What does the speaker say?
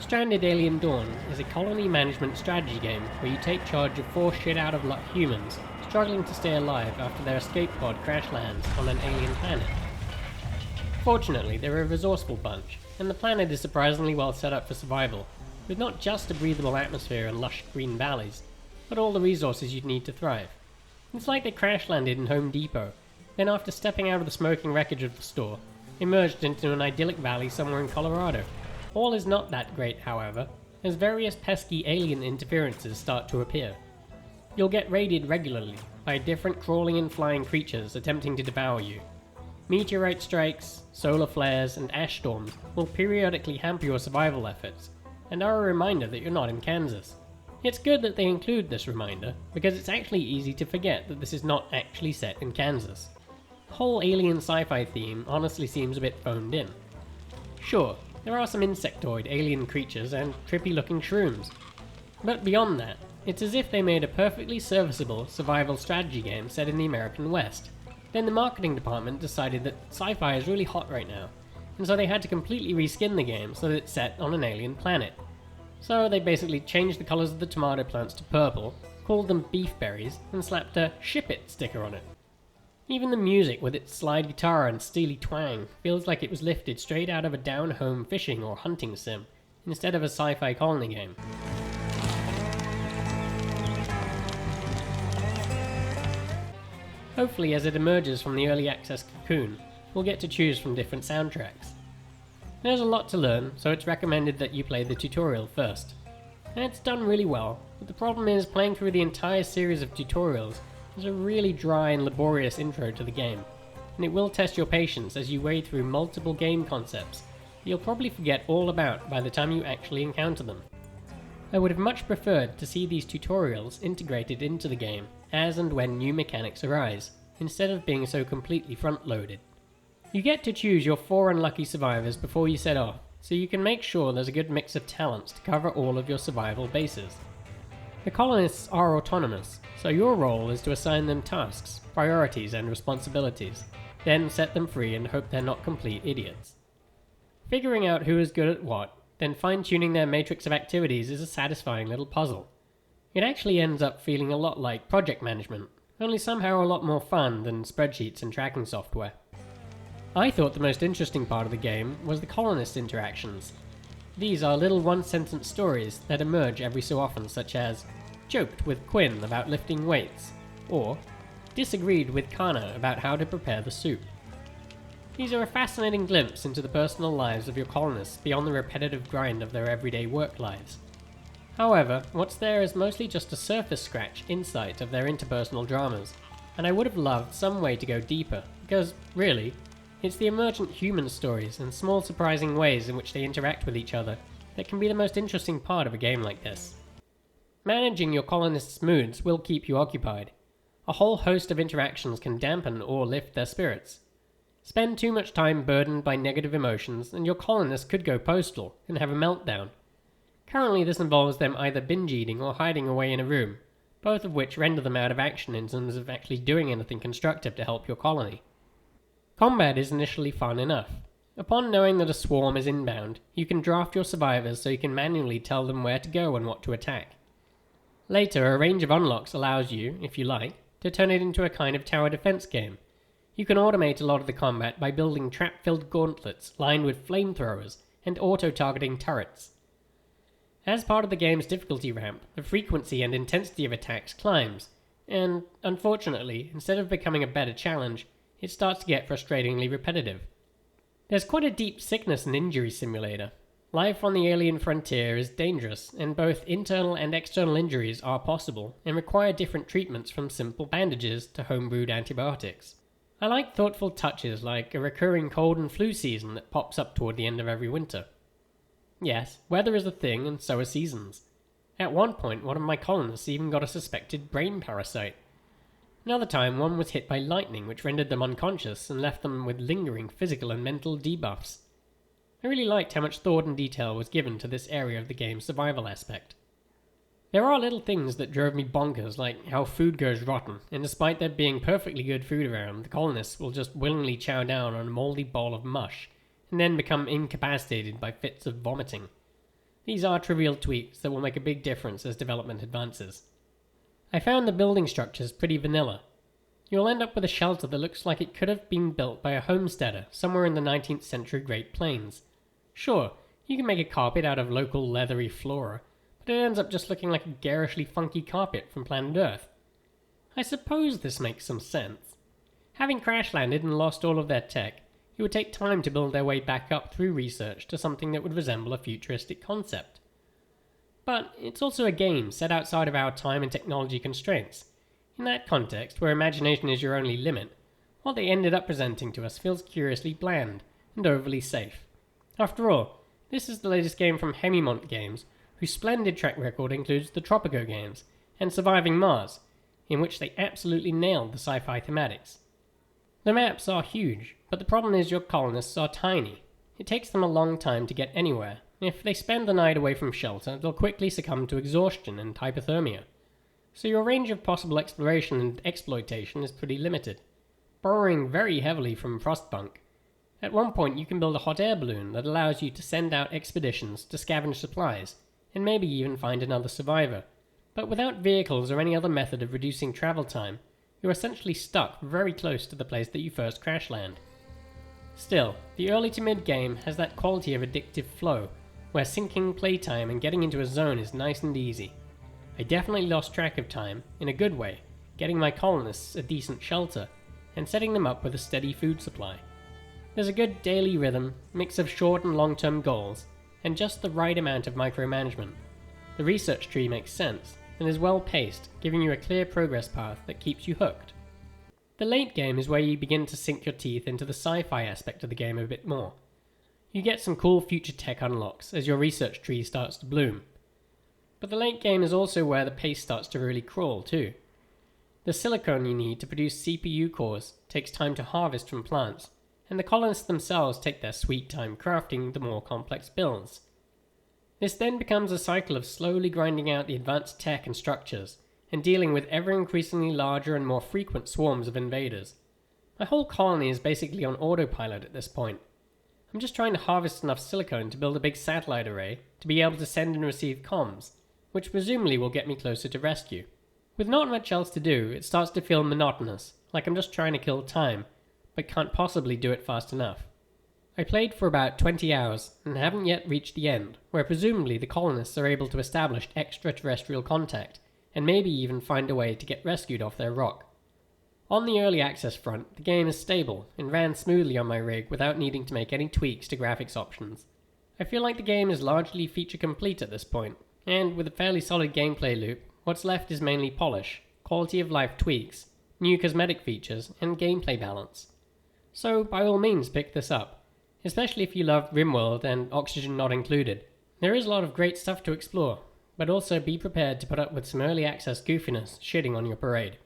Stranded Alien Dawn is a colony management strategy game where you take charge of 4 shit-out-of-luck humans struggling to stay alive after their escape pod crash lands on an alien planet. Fortunately, they're a resourceful bunch, and the planet is surprisingly well set up for survival, with not just a breathable atmosphere and lush green valleys, but all the resources you'd need to thrive. It's like they crash landed in Home Depot, then after stepping out of the smoking wreckage of the store, emerged into an idyllic valley somewhere in Colorado. All is not that great, however, as various pesky alien interferences start to appear. You'll get raided regularly by different crawling and flying creatures attempting to devour you. Meteorite strikes, solar flares, and ash storms will periodically hamper your survival efforts, and are a reminder that you're not in Kansas. It's good that they include this reminder, because it's actually easy to forget that this is not actually set in Kansas. The whole alien sci-fi theme honestly seems a bit phoned in. Sure, there are some insectoid alien creatures and trippy looking shrooms, but beyond that, it's as if they made a perfectly serviceable survival strategy game set in the American West. Then the marketing department decided that sci-fi is really hot right now, and so they had to completely reskin the game so that it's set on an alien planet. So they basically changed the colours of the tomato plants to purple, called them beef berries, and slapped a "Ship It" sticker on it. Even the music with its slide guitar and steely twang feels like it was lifted straight out of a down-home fishing or hunting sim, instead of a sci-fi colony game. Hopefully, as it emerges from the early access cocoon, we'll get to choose from different soundtracks. There's a lot to learn, so it's recommended that you play the tutorial first. And it's done really well, but the problem is playing through the entire series of tutorials is a really dry and laborious intro to the game, and it will test your patience as you wade through multiple game concepts that you'll probably forget all about by the time you actually encounter them. I would have much preferred to see these tutorials integrated into the game as and when new mechanics arise, instead of being so completely front-loaded. You get to choose your 4 unlucky survivors before you set off, so you can make sure there's a good mix of talents to cover all of your survival bases. The colonists are autonomous, so your role is to assign them tasks, priorities, and responsibilities, then set them free and hope they're not complete idiots. Figuring out who is good at what, then fine-tuning their matrix of activities is a satisfying little puzzle. It actually ends up feeling a lot like project management, only somehow a lot more fun than spreadsheets and tracking software. I thought the most interesting part of the game was the colonist interactions. These are little one-sentence stories that emerge every so often, such as "joked with Quinn about lifting weights," or "disagreed with Kana about how to prepare the soup." These are a fascinating glimpse into the personal lives of your colonists beyond the repetitive grind of their everyday work lives. However, what's there is mostly just a surface-scratch insight of their interpersonal dramas, and I would have loved some way to go deeper, because, really, it's the emergent human stories and small surprising ways in which they interact with each other that can be the most interesting part of a game like this. Managing your colonists' moods will keep you occupied. A whole host of interactions can dampen or lift their spirits. Spend too much time burdened by negative emotions and your colonists could go postal and have a meltdown. Currently this involves them either binge-eating or hiding away in a room, both of which render them out of action in terms of actually doing anything constructive to help your colony. Combat is initially fun enough. Upon knowing that a swarm is inbound, you can draft your survivors so you can manually tell them where to go and what to attack. Later, a range of unlocks allows you, if you like, to turn it into a kind of tower defense game. You can automate a lot of the combat by building trap-filled gauntlets lined with flamethrowers and auto-targeting turrets. As part of the game's difficulty ramp, the frequency and intensity of attacks climbs, and, unfortunately, instead of becoming a better challenge, it starts to get frustratingly repetitive. There's quite a deep sickness and injury simulator. Life on the alien frontier is dangerous, and both internal and external injuries are possible and require different treatments from simple bandages to homebrewed antibiotics. I like thoughtful touches like a recurring cold and flu season that pops up toward the end of every winter. Yes, weather is a thing and so are seasons. At one point, one of my colonists even got a suspected brain parasite. Another time, one was hit by lightning which rendered them unconscious and left them with lingering physical and mental debuffs. I really liked how much thought and detail was given to this area of the game's survival aspect. There are little things that drove me bonkers, like how food goes rotten, and despite there being perfectly good food around, the colonists will just willingly chow down on a mouldy bowl of mush, and then become incapacitated by fits of vomiting. These are trivial tweaks that will make a big difference as development advances. I found the building structures pretty vanilla. You'll end up with a shelter that looks like it could have been built by a homesteader somewhere in the 19th century Great Plains. Sure, you can make a carpet out of local leathery flora, but it ends up just looking like a garishly funky carpet from planet Earth. I suppose this makes some sense. Having crash landed and lost all of their tech, it would take time to build their way back up through research to something that would resemble a futuristic concept. But it's also a game set outside of our time and technology constraints. In that context, where imagination is your only limit, what they ended up presenting to us feels curiously bland and overly safe. After all, this is the latest game from Haemimont Games, whose splendid track record includes the Tropico games and Surviving Mars, in which they absolutely nailed the sci-fi thematics. The maps are huge, but the problem is your colonists are tiny. It takes them a long time to get anywhere. If they spend the night away from shelter, they'll quickly succumb to exhaustion and hypothermia. So your range of possible exploration and exploitation is pretty limited, borrowing very heavily from Frostpunk. At one point you can build a hot air balloon that allows you to send out expeditions to scavenge supplies, and maybe even find another survivor. But without vehicles or any other method of reducing travel time, you're essentially stuck very close to the place that you first crash land. Still, the early to mid game has that quality of addictive flow, where syncing playtime and getting into a zone is nice and easy. I definitely lost track of time, in a good way, getting my colonists a decent shelter, and setting them up with a steady food supply. There's a good daily rhythm, mix of short and long-term goals, and just the right amount of micromanagement. The research tree makes sense, and is well paced, giving you a clear progress path that keeps you hooked. The late game is where you begin to sink your teeth into the sci-fi aspect of the game a bit more. You get some cool future tech unlocks as your research tree starts to bloom. But the late game is also where the pace starts to really crawl too. The silicon you need to produce CPU cores takes time to harvest from plants, and the colonists themselves take their sweet time crafting the more complex builds. This then becomes a cycle of slowly grinding out the advanced tech and structures, and dealing with ever-increasingly larger and more frequent swarms of invaders. My whole colony is basically on autopilot at this point. I'm just trying to harvest enough silicon to build a big satellite array to be able to send and receive comms, which presumably will get me closer to rescue. With not much else to do, it starts to feel monotonous, like I'm just trying to kill time, but can't possibly do it fast enough. I played for about 20 hours, and haven't yet reached the end, where presumably the colonists are able to establish extraterrestrial contact, and maybe even find a way to get rescued off their rock. On the early access front, the game is stable, and ran smoothly on my rig without needing to make any tweaks to graphics options. I feel like the game is largely feature complete at this point, and with a fairly solid gameplay loop, what's left is mainly polish, quality of life tweaks, new cosmetic features, and gameplay balance. So by all means pick this up. Especially if you love RimWorld and Oxygen Not Included. There is a lot of great stuff to explore, but also be prepared to put up with some early access goofiness shitting on your parade.